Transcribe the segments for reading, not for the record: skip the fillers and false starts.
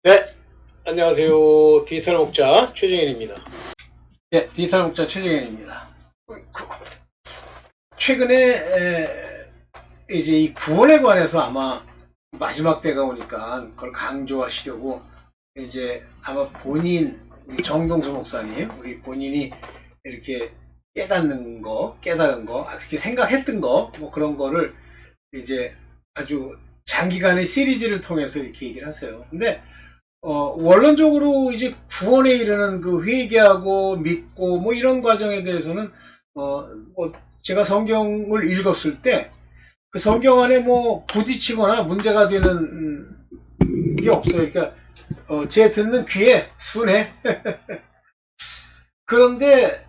네, 안녕하세요. 디지털 목자 최정현입니다. 네, 디지털 목자 최정현입니다. 최근에 이제 이 구원에 관해서 아마 마지막 때가 오니까 그걸 강조하시려고 이제 아마 우리 정동수 목사님, 우리 본인이 이렇게 깨달은 거, 그렇게 생각했던 거, 뭐 그런 거를 이제 아주 장기간의 시리즈를 통해서 이렇게 얘기를 하세요. 근데 원론적으로 이제 구원에 이르는 그 회개하고 믿고 뭐 이런 과정에 대해서는 뭐 제가 성경을 읽었을 때 그 성경 안에 뭐 부딪히거나 문제가 되는 게 없어요. 그러니까 제 듣는 귀에 순해. 그런데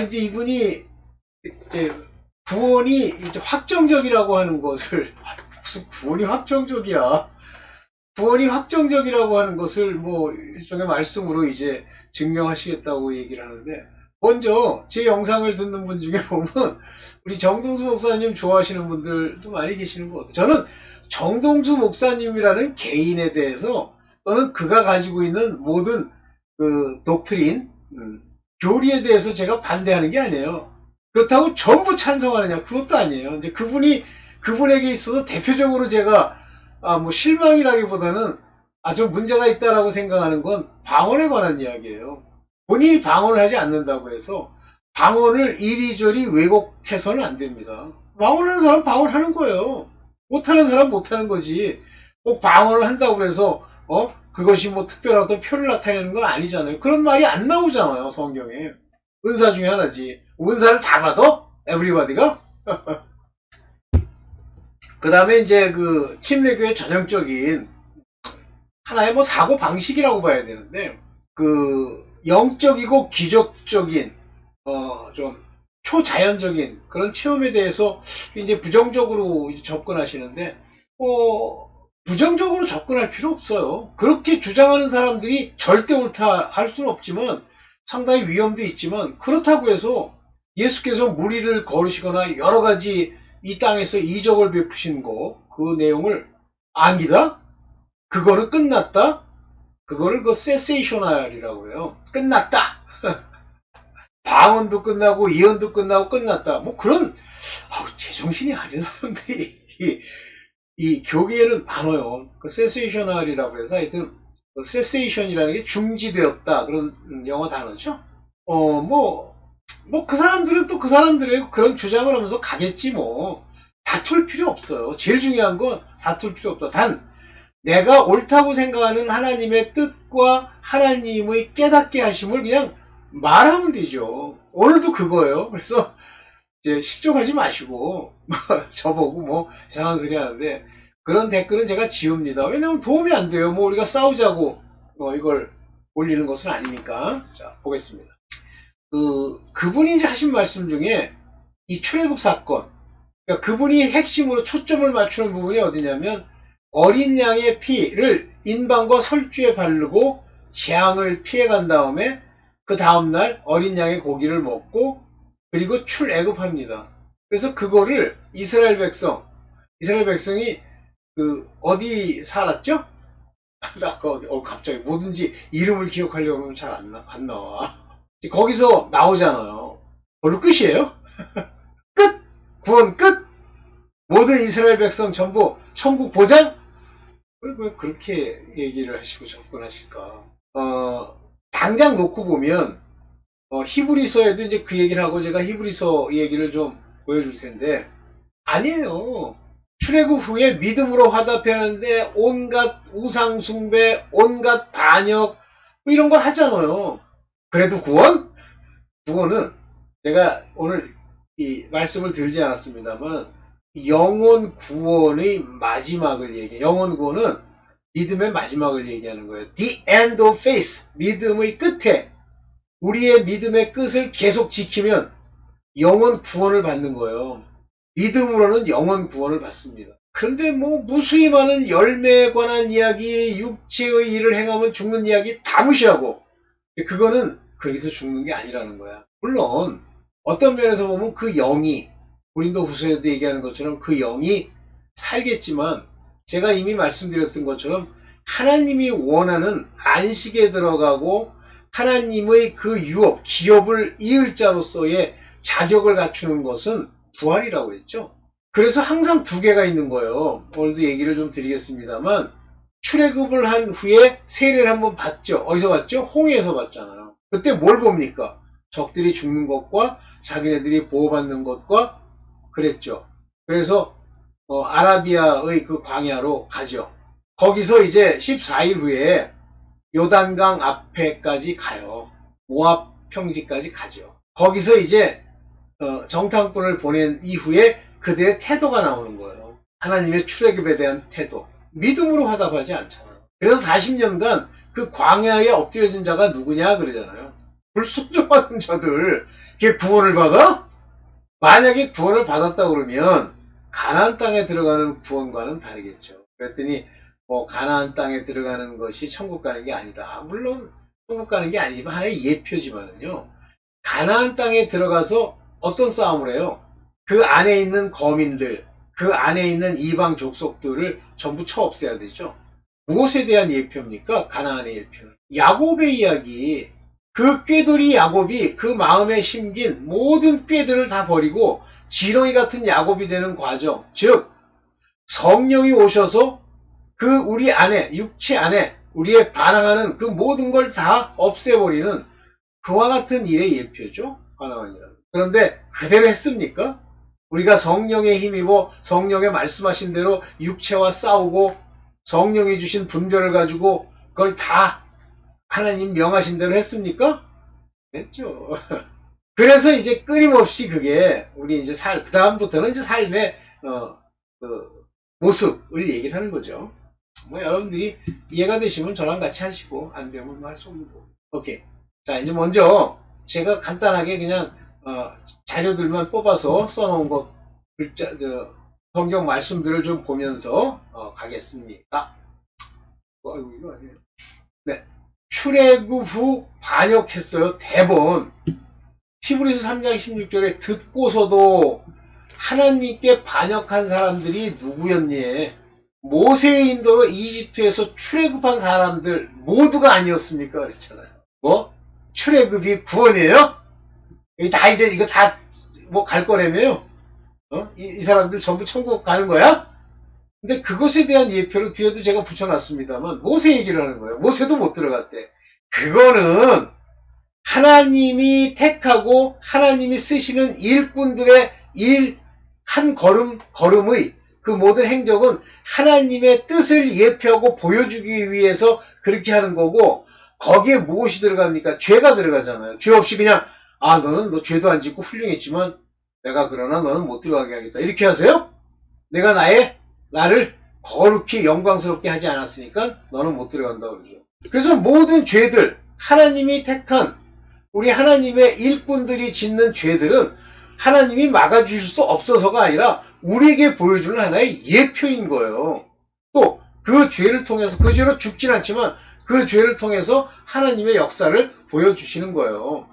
이제 이분이 이제 구원이 이제 확정적이라고 하는 것을 무슨 구원이 확정적이야. 구원이 확정적이라고 하는 것을 뭐 일종의 말씀으로 이제 증명하시겠다고 얘기를 하는데, 먼저 제 영상을 듣는 분 중에 보면 우리 정동수 목사님 좋아하시는 분들도 많이 계시는 것 같아요. 저는 정동수 목사님이라는 개인에 대해서 또는 그가 가지고 있는 모든 그 독트린, 교리에 대해서 제가 반대하는 게 아니에요. 그렇다고 전부 찬성하느냐, 그것도 아니에요. 이제 그분에게 있어서 대표적으로 제가 뭐 실망이라기보다는 좀 문제가 있다라고 생각하는 건 방언에 관한 이야기예요. 본인이 방언을 하지 않는다고 해서 방언을 이리저리 왜곡해서는 안 됩니다. 방언하는 사람 방언하는 거예요. 못하는 사람 못하는 거지. 꼭 방언을 한다고 해서 그것이 뭐 특별하다 표를 나타내는 건 아니잖아요. 그런 말이 안 나오잖아요, 성경에. 은사 중에 하나지. 은사를 다 받아? 에브리바디가? 그 다음에 이제 그 침례교의 전형적인 하나의 뭐 사고 방식이라고 봐야 되는데, 그 영적이고 기적적인 좀 초자연적인 그런 체험에 대해서 이제 부정적으로 이제 접근하시는데, 부정적으로 접근할 필요 없어요. 그렇게 주장하는 사람들이 절대 옳다 할 수는 없지만 상당히 위험도 있지만, 그렇다고 해서 예수께서 무리를 걸으시거나 여러 가지 이 땅에서 이적을 베푸신 그 내용을 아니다? 그거는 끝났다? 그거를 그 세세이셔널이라고 해요. 끝났다. 방언도 끝나고 예언도 끝나고 끝났다. 뭐 그런 제정신이 아닌 사람들이 이 교계에는 많아요. 그 세세이셔널이라고 해서 하여튼 그 세세이션이라는 게 중지되었다 그런 영어 단어죠. 뭐 그 사람들은 또 그 사람들의 그런 주장을 하면서 가겠지 뭐. 다툴 필요 없어요. 제일 중요한 건 다툴 필요 없다. 단 내가 옳다고 생각하는 하나님의 뜻과 하나님의 깨닫게 하심을 그냥 말하면 되죠. 오늘도 그거예요. 그래서 이제 식종하지 마시고 저보고 뭐 이상한 소리 하는데, 그런 댓글은 제가 지웁니다. 왜냐면 도움이 안 돼요. 뭐 우리가 싸우자고 이걸 올리는 것은 아니니까. 자, 보겠습니다. 그분이 이제 하신 말씀 중에 이 출애굽 사건, 그러니까 그분이 핵심으로 초점을 맞추는 부분이 어디냐면, 어린 양의 피를 인방과 설주에 바르고 재앙을 피해간 다음에 그 다음날 어린 양의 고기를 먹고 그리고 출애굽합니다. 그래서 그거를 이스라엘 백성이 어디 살았죠? 아까 갑자기 뭐든지 이름을 기억하려고 하면 잘 안 나와. 거기서 나오잖아요. 그걸로 끝이에요? 끝! 구원 끝! 모든 이스라엘 백성 전부 천국 보장? 왜 그렇게 얘기를 하시고 접근하실까? 당장 놓고 보면, 히브리서에도 이제 그 얘기를 하고 제가 히브리서 얘기를 좀 보여줄 텐데, 아니에요. 출애굽 후에 믿음으로 화답하는데 온갖 우상숭배, 온갖 반역, 뭐 이런 걸 하잖아요. 그래도 구원은 제가 오늘 이 말씀을 들지 않았습니다만, 영혼 구원의 마지막을 영혼 구원은 믿음의 마지막을 얘기하는 거예요. The end of faith. 믿음의 끝에 우리의 믿음의 끝을 계속 지키면 영혼 구원을 받는 거예요. 믿음으로는 영혼 구원을 받습니다. 그런데 뭐 무수히 많은 열매에 관한 이야기, 육체의 일을 행하면 죽는 이야기 다 무시하고, 그거는 거기서 죽는 게 아니라는 거야. 물론 어떤 면에서 보면 그 영이, 고린도 후서에도 얘기하는 것처럼 그 영이 살겠지만, 제가 이미 말씀드렸던 것처럼 하나님이 원하는 안식에 들어가고 하나님의 그 유업, 기업을 이을 자로서의 자격을 갖추는 것은 부활이라고 했죠. 그래서 항상 두 개가 있는 거예요. 오늘도 얘기를 좀 드리겠습니다만 출애굽을 한 후에 세례를 한번 받죠. 어디서 받죠? 홍해에서 받잖아요. 그때 뭘 봅니까? 적들이 죽는 것과 자기네들이 보호받는 것과 그랬죠. 그래서 아라비아의 그 광야로 가죠. 거기서 이제 14일 후에 요단강 앞에까지 가요. 모압 평지까지 가죠. 거기서 이제 정탐꾼을 보낸 이후에 그들의 태도가 나오는 거예요. 하나님의 출애굽에 대한 태도. 믿음으로 화답하지 않잖아요. 그래서 40년간 그 광야에 엎드려진 자가 누구냐 그러잖아요. 불순종하는 자들 걔 구원을 받아? 만약에 구원을 받았다 그러면 가나안 땅에 들어가는 구원과는 다르겠죠. 그랬더니 가나안 땅에 들어가는 것이 천국 가는 게 아니다. 물론 천국 가는 게 아니지만 하나의 예표지만은요. 가나안 땅에 들어가서 어떤 싸움을 해요? 그 안에 있는 거민들, 그 안에 있는 이방 족속들을 전부 쳐 없애야 되죠. 무엇에 대한 예표입니까? 가나안의 예표는. 야곱의 이야기. 그 꾀돌이 야곱이 그 마음에 심긴 모든 꾀들을 다 버리고 지렁이 같은 야곱이 되는 과정. 즉 성령이 오셔서 그 우리 안에, 육체 안에 우리의 반항하는 그 모든 걸 다 없애버리는 그와 같은 일의 예표죠. 가나안이라는. 그런데 그대로 했습니까? 우리가 성령에 힘입어 성령의 말씀하신 대로 육체와 싸우고 성령이 주신 분별을 가지고 그걸 다 하나님 명하신 대로 했습니까? 했죠. 그래서 이제 끊임없이 그게 우리 이제 그 다음부터는 이제 삶의 그 모습을 얘기를 하는 거죠. 여러분들이 이해가 되시면 저랑 같이 하시고 안 되면 할 수 없는 거고. 오케이. 자, 이제 먼저 제가 간단하게 그냥 자료들만 뽑아서 써놓은 것 글자 성경 말씀들을 좀 보면서 가겠습니다. 이거 아니에요. 네. 출애굽 후 반역했어요. 대번. 히브리서 3장 16절에 듣고서도 하나님께 반역한 사람들이 누구였니? 모세의 인도로 이집트에서 출애굽한 사람들 모두가 아니었습니까? 그랬잖아요. 출애굽이 구원이에요? 이거 다 갈 거라며요? 이 사람들 전부 천국 가는 거야? 근데 그것에 대한 예표를 뒤에도 제가 붙여놨습니다만 모세 얘기를 하는 거예요. 모세도 못 들어갔대. 그거는 하나님이 택하고 하나님이 쓰시는 일꾼들의 한 걸음의 그 모든 행적은 하나님의 뜻을 예표하고 보여주기 위해서 그렇게 하는 거고 거기에 무엇이 들어갑니까? 죄가 들어가잖아요. 죄 없이 그냥 너는 너 죄도 안 짓고 훌륭했지만 내가 그러나 너는 못 들어가게 하겠다. 이렇게 하세요? 내가 나를 거룩히 영광스럽게 하지 않았으니까 너는 못 들어간다 그러죠. 그래서 모든 죄들, 하나님이 택한 우리 하나님의 일꾼들이 짓는 죄들은 하나님이 막아주실 수 없어서가 아니라 우리에게 보여주는 하나의 예표인 거예요. 또 그 죄를 통해서, 그 죄로 죽진 않지만 그 죄를 통해서 하나님의 역사를 보여주시는 거예요.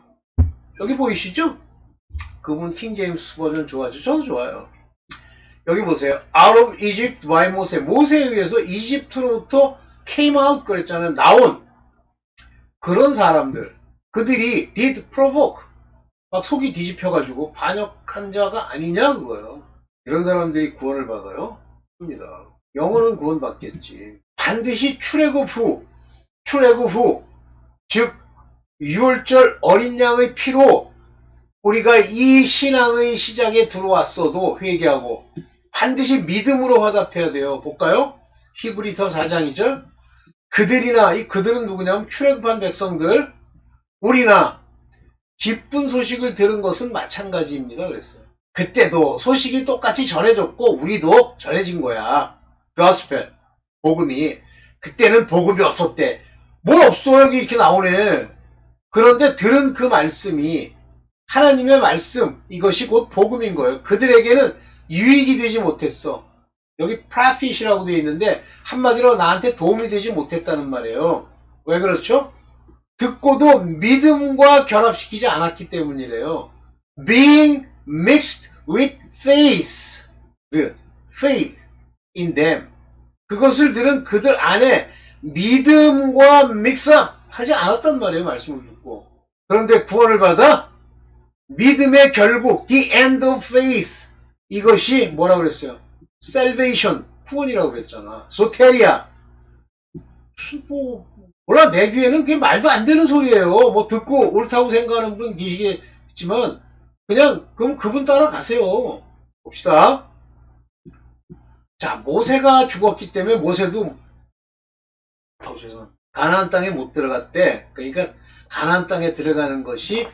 여기 보이시죠? 그분 킹제임스 버전 좋아하죠? 저도 좋아요. 여기 보세요. Out of Egypt by Moses. 모세에 의해서 이집트로부터 came out 그랬잖아요. 나온 그런 사람들. 그들이 did provoke. 막 속이 뒤집혀가지고 반역한 자가 아니냐 그거예요. 이런 사람들이 구원을 받아요? 합니다. 영혼은 구원받겠지. 반드시 출애굽 후, 즉 유월절 어린 양의 피로 우리가 이 신앙의 시작에 들어왔어도 회개하고 반드시 믿음으로 화답해야 돼요. 볼까요? 히브리서 4장 2절. 그들은 누구냐면 출애굽한 백성들, 우리나 기쁜 소식을 들은 것은 마찬가지입니다. 그랬어요. 그때도 소식이 똑같이 전해졌고 우리도 전해진 거야. gospel, 복음이. 그때는 복음이 없었대. 뭐 없어 여기 이렇게 나오네. 그런데 들은 그 말씀이 하나님의 말씀, 이것이 곧 복음인 거예요. 그들에게는 유익이 되지 못했어. 여기 profit이라고 되어 있는데 한마디로 나한테 도움이 되지 못했다는 말이에요. 왜 그렇죠? 듣고도 믿음과 결합시키지 않았기 때문이래요. Being mixed with faith in them. 그것을 들은 그들 안에 믿음과 믹스업 하지 않았단 말이에요. 말씀을 듣고. 그런데 구원을 받아 믿음의 결국, the end of faith. 이것이 뭐라고 그랬어요? salvation, 구원이라고 그랬잖아. 소테리아. 몰라, 내 귀에는 그게 말도 안 되는 소리예요. 뭐 듣고 옳다고 생각하는 분 계시겠지만 그냥 그럼 그분 따라가세요. 봅시다. 자, 모세가 죽었기 때문에 모세도 가나안 땅에 못 들어갔대. 그러니까 가나안 땅에 들어가는 것이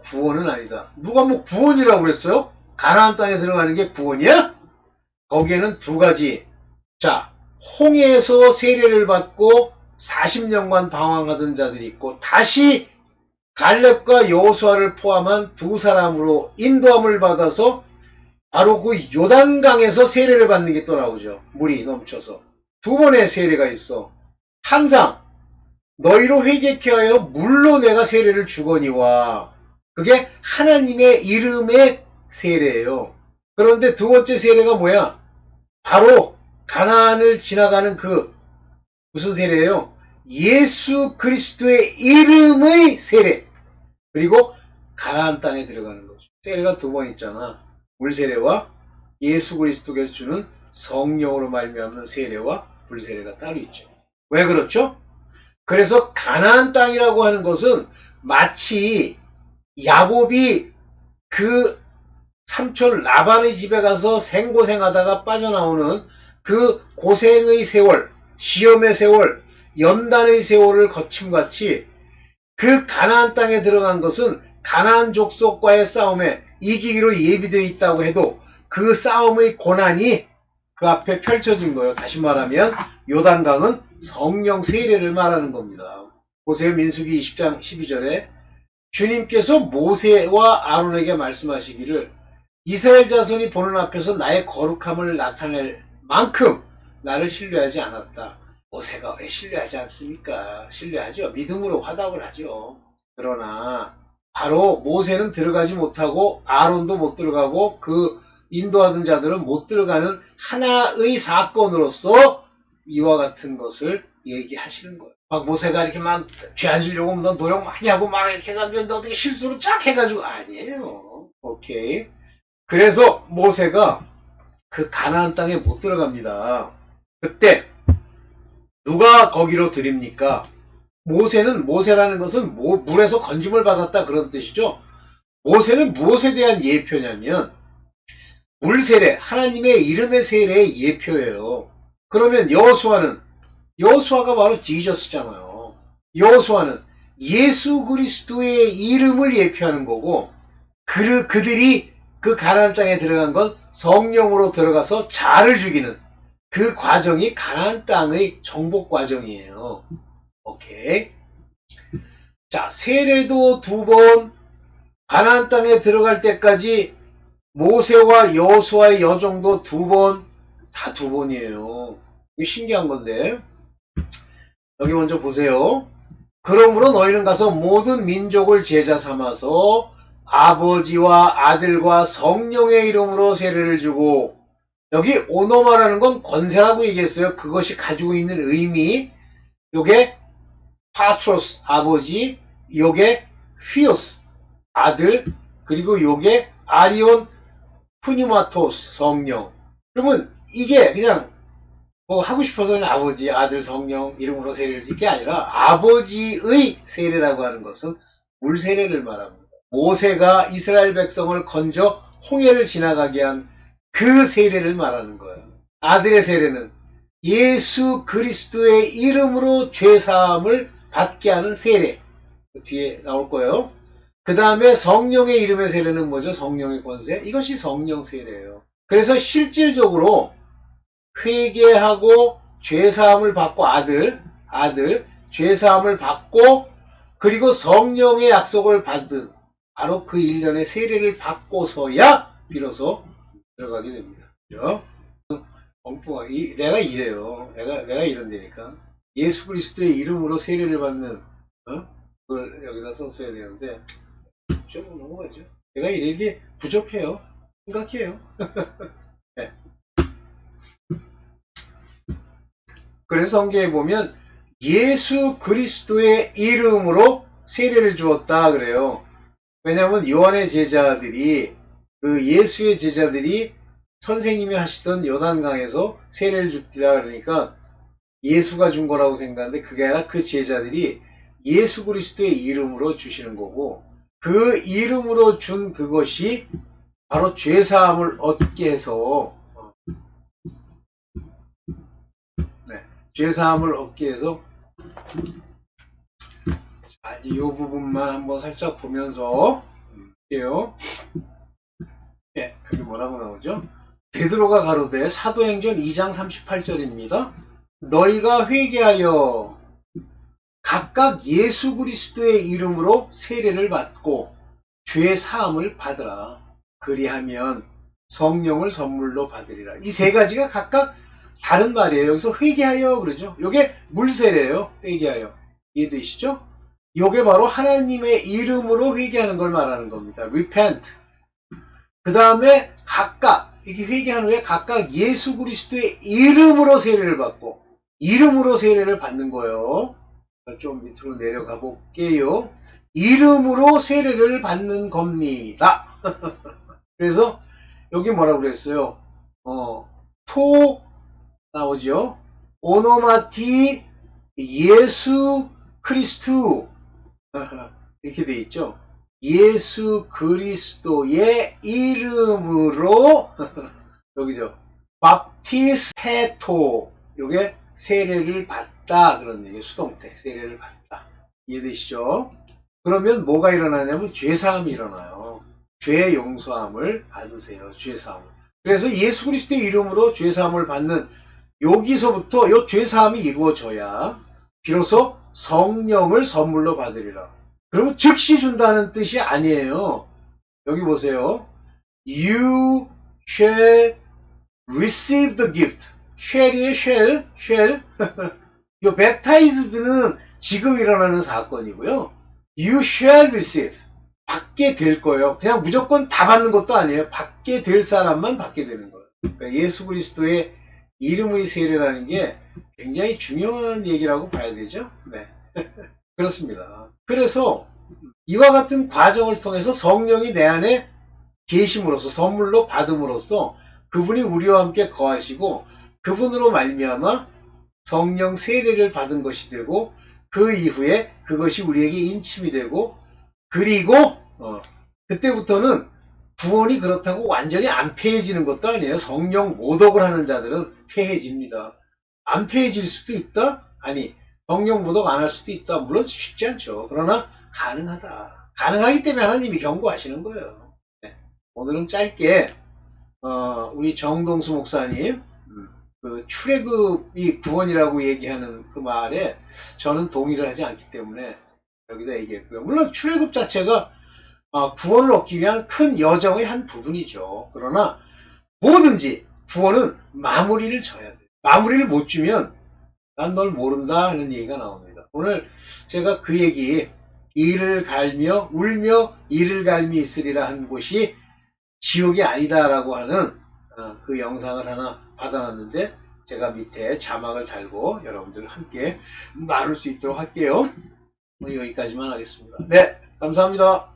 구원은 아니다. 누가 뭐 구원이라고 그랬어요? 가나안 땅에 들어가는 게 구원이야? 거기에는 두 가지. 자, 홍해에서 세례를 받고 40년간 방황하던 자들이 있고 다시 갈렙과 여호수아를 포함한 두 사람으로 인도함을 받아서 바로 그 요단강에서 세례를 받는 게 또 나오죠. 물이 넘쳐서. 두 번의 세례가 있어. 항상 너희로 회개케 하여 물로 내가 세례를 주거니와. 그게 하나님의 이름의 세례예요. 그런데 두 번째 세례가 뭐야? 바로 가나안을 지나가는 그 무슨 세례예요? 예수 그리스도의 이름의 세례. 그리고 가나안 땅에 들어가는 거죠. 세례가 두 번 있잖아. 물세례와 예수 그리스도께서 주는 성령으로 말미암는 세례와 불세례가 따로 있죠. 왜 그렇죠? 그래서 가나안 땅이라고 하는 것은 마치 야곱이 그 삼촌 라반의 집에 가서 생고생하다가 빠져나오는 그 고생의 세월, 시험의 세월, 연단의 세월을 거침같이 그 가나안 땅에 들어간 것은 가나안 족속과의 싸움에 이기기로 예비되어 있다고 해도 그 싸움의 고난이 그 앞에 펼쳐진 거예요. 다시 말하면 요단강은 성령 세례를 말하는 겁니다. 보세요. 민수기 20장 12절에 주님께서 모세와 아론에게 말씀하시기를 이스라엘 자손이 보는 앞에서 나의 거룩함을 나타낼 만큼 나를 신뢰하지 않았다. 모세가 왜 신뢰하지 않습니까? 신뢰하죠. 믿음으로 화답을 하죠. 그러나 바로 모세는 들어가지 못하고 아론도 못 들어가고 그 인도하던 자들은 못 들어가는 하나의 사건으로서 이와 같은 것을 얘기하시는 거예요. 막 모세가 이렇게 막 죄 안 지려고 너 노력 많이 하고 막 이렇게 해가지고 너 어떻게 실수로 쫙 해가지고 아니에요. 오케이. 그래서 모세가 그 가나안 땅에 못 들어갑니다. 그때 누가 거기로 들입니까? 모세는 모세라는 것은 물에서 건짐을 받았다 그런 뜻이죠. 모세는 무엇에 대한 예표냐면 물세례, 하나님의 이름의 세례의 예표예요. 그러면 여호수아가 바로 지저스잖아요. 여호수아는 예수 그리스도의 이름을 예표하는 거고 그들이 그 가나안 땅에 들어간 건 성령으로 들어가서 자를 죽이는 그 과정이 가나안 땅의 정복 과정이에요. 오케이. 자, 세례도 두 번, 가나안 땅에 들어갈 때까지 모세와 여호수아의 여정도 두 번, 다 두 번이에요. 이게 신기한 건데. 여기 먼저 보세요. 그러므로 너희는 가서 모든 민족을 제자 삼아서 아버지와 아들과 성령의 이름으로 세례를 주고, 여기 오노마라는 건 권세라고 얘기했어요. 그것이 가지고 있는 의미, 요게 파트로스 아버지, 요게 휘오스 아들, 그리고 요게 아리온 푸뉴마토스 성령. 그러면 이게 그냥 뭐 하고 싶어서 그냥 아버지, 아들, 성령 이름으로 세례를 이게 아니라 아버지의 세례라고 하는 것은 물세례를 말합니다. 모세가 이스라엘 백성을 건져 홍해를 지나가게 한 그 세례를 말하는 거예요. 아들의 세례는 예수 그리스도의 이름으로 죄사함을 받게 하는 세례. 뒤에 나올 거예요. 그 다음에 성령의 이름의 세례는 뭐죠? 성령의 권세. 이것이 성령 세례예요. 그래서 실질적으로 회개하고 죄사함을 받고 아들, 죄사함을 받고 그리고 성령의 약속을 받은 바로 그 일련의 세례를 받고서야 비로소 들어가게 됩니다. 그죠? 엉뚱하게 내가 이래요. 내가 이런다니까. 예수 그리스도의 이름으로 세례를 받는 그걸 여기다 썼어야 되는데 좀 넘어가죠. 내가 이렇게 부족해요. 심각해요. 네. 그래서 성경에 보면 예수 그리스도의 이름으로 세례를 주었다 그래요. 왜냐하면 요한의 제자들이 그 예수의 제자들이 선생님이 하시던 요단강에서 세례를 줍디다 그러니까 예수가 준 거라고 생각하는데 그게 아니라 그 제자들이 예수 그리스도의 이름으로 주시는 거고 그 이름으로 준 그것이 바로 죄사함을 얻게 해서 죄사함을 얻게 해서 이 부분만 한번 살짝 보면서 볼게요. 네, 여기 뭐라고 나오죠? 베드로가 가로되 사도행전 2장 38절입니다. 너희가 회개하여 각각 예수 그리스도의 이름으로 세례를 받고 죄 사함을 받으라. 그리하면 성령을 선물로 받으리라. 이 세 가지가 각각 다른 말이에요. 여기서 회개하여 그러죠. 요게 물세례예요. 회개하여. 이해되시죠? 요게 바로 하나님의 이름으로 회개하는 걸 말하는 겁니다. repent. 그 다음에 각각 이렇게 회개한 후에 각각 예수 그리스도의 이름으로 세례를 받고 이름으로 세례를 받는 거예요. 좀 밑으로 내려가 볼게요. 이름으로 세례를 받는 겁니다. 그래서 여기 뭐라고 그랬어요? 토 나오죠. 오노마티 예수 크리스투 이렇게 돼 있죠. 예수 그리스도의 이름으로 여기죠. 밥티스페토 요게 세례를 받다 그런 얘기 수동태 세례를 받다 이해되시죠? 그러면 뭐가 일어나냐면 죄사함이 일어나요. 죄 용서함을 받으세요. 죄사함을. 그래서 예수 그리스도의 이름으로 죄사함을 받는 여기서부터 요 죄사함이 이루어져야 비로소 성령을 선물로 받으리라. 그러면 즉시 준다는 뜻이 아니에요. 여기 보세요. You shall receive the gift. shall이에요, shall. 요 baptized는 지금 일어나는 사건이고요. You shall receive. 받게 될 거예요. 그냥 무조건 다 받는 것도 아니에요. 받게 될 사람만 받게 되는 거예요. 그러니까 예수 그리스도의 이름의 세례라는 게 굉장히 중요한 얘기라고 봐야 되죠. 네. 그렇습니다. 그래서 이와 같은 과정을 통해서 성령이 내 안에 계심으로써 선물로 받음으로써 그분이 우리와 함께 거하시고 그분으로 말미암아 성령 세례를 받은 것이 되고 그 이후에 그것이 우리에게 인침이 되고 그리고 그때부터는 구원이 그렇다고 완전히 안 폐해지는 것도 아니에요. 성령 모독을 하는 자들은 폐해집니다. 안 폐해질 수도 있다? 아니 성령 모독 안 할 수도 있다. 물론 쉽지 않죠. 그러나 가능하다. 가능하기 때문에 하나님이 경고하시는 거예요. 네. 오늘은 짧게 우리 정동수 목사님 그 출애굽이 구원이라고 얘기하는 그 말에 저는 동의를 하지 않기 때문에 여기다 얘기했고요. 물론 출애굽 자체가 구원을 얻기 위한 큰 여정의 한 부분이죠. 그러나 뭐든지 구원은 마무리를 져야 돼요. 마무리를 못 주면 난 널 모른다 하는 얘기가 나옵니다. 오늘 제가 그 얘기 이를 갈며 울며 이를 갈미 있으리라 한 곳이 지옥이 아니다라고 하는 그 영상을 하나 받아놨는데 제가 밑에 자막을 달고 여러분들 함께 나눌 수 있도록 할게요. 여기까지만 하겠습니다. 네, 감사합니다.